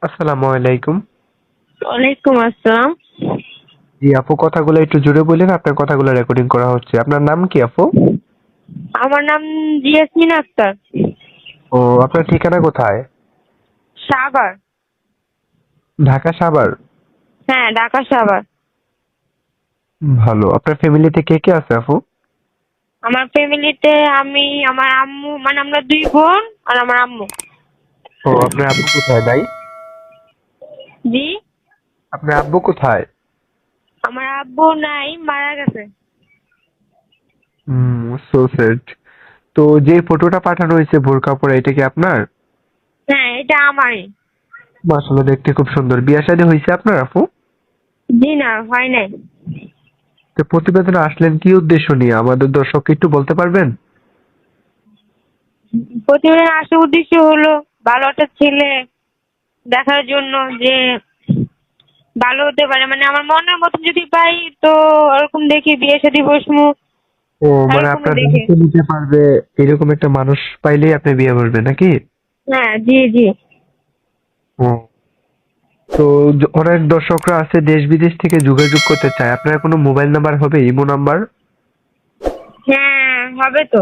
আসসালামু আলাইকুম। ওয়ালাইকুম আসসালাম। জি আপু, কথাগুলো একটু জোরে বললেন, আপনার কথাগুলো রেকর্ডিং করা হচ্ছে। আপনার নাম কি আপু? আমার নাম জিয়াসমিন আক্তার। ও, আপনার ঠিকানা কোথায়? সাভার। ঢাকা সাভার। হ্যাঁ, ঢাকা সাভার। ভালো। আপনার ফ্যামিলিতে কে কে আছে আপু? আমার ফ্যামিলিতে আমি, আমার আম্মু, মানে আমরা দুই বোন আর আমার আম্মু। ও, আপনার আব্বু কোথায় নাই? জি। আপনার আব্বু কোথায়? আমার আব্বু নাই, মারা গেছে। So sad. তো যে ফটোটা পাঠানো হয়েছে বোরকা পরে, এটা কি আপনার? হ্যাঁ, এটা আমারই। মাশাআল্লাহ, দেখতে খুব সুন্দর। বিয়ে শাদী হয়েছে আপনার আপু? জি না, হয় নাই। তো প্রতিবেদনে আসলেন কি উদ্দেশ্য নিয়ে, আমাদের দর্শককে একটু বলতে পারবেন? প্রতিবেদন আসার উদ্দেশ্য হলো ভালো একটা ছেলে দেখার জন্য, যে ভালো হতে পারে, মানে আমার মনের মতন যদি পাই তো ওরকম দেখি বিয়ে শাদী বসমু, ও, মানে এরকমই আপনার দেখে। দায়িত্ব নিতে পারবে এরকম একটা মানুষ পাইলেই আপনি বিয়ে করবেন নাকি? হ্যাঁ, জি জি। ও, তো অনেক দর্শকরা আছে দেশ বিদেশ থেকে যোগাযোগ করতে চায়, আপনার কোনো মোবাইল নাম্বার হবে, ইমো নাম্বার? হ্যাঁ, হবে তো।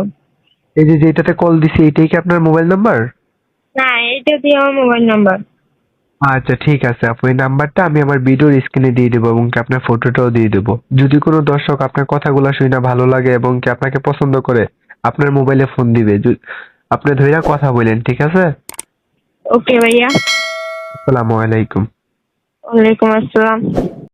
এই যে যেটাতে কল দিছি, এটাই কি আপনার মোবাইল নাম্বার? হ্যাঁ, এটা দিয়ে আমার মোবাইল নাম্বার। আচ্ছা ঠিক আছে আপু, এই নাম্বারটা আমি আমার ভিডিওর স্ক্রিনে দিয়ে দেবো এবং কি আপনার ফটোটাও দিয়ে দেবো। যদি কোনো দর্শক আপনার কথাগুলো শুনে ভালো লাগে এবং কি আপনাকে পছন্দ করে, আপনার মোবাইলে ফোন দিবে। আপনি ধইরা কথা বলেন, ঠিক আছে? ওকে ভাইয়া। আসসালামু আলাইকুম। ওয়ালাইকুম আসসালাম।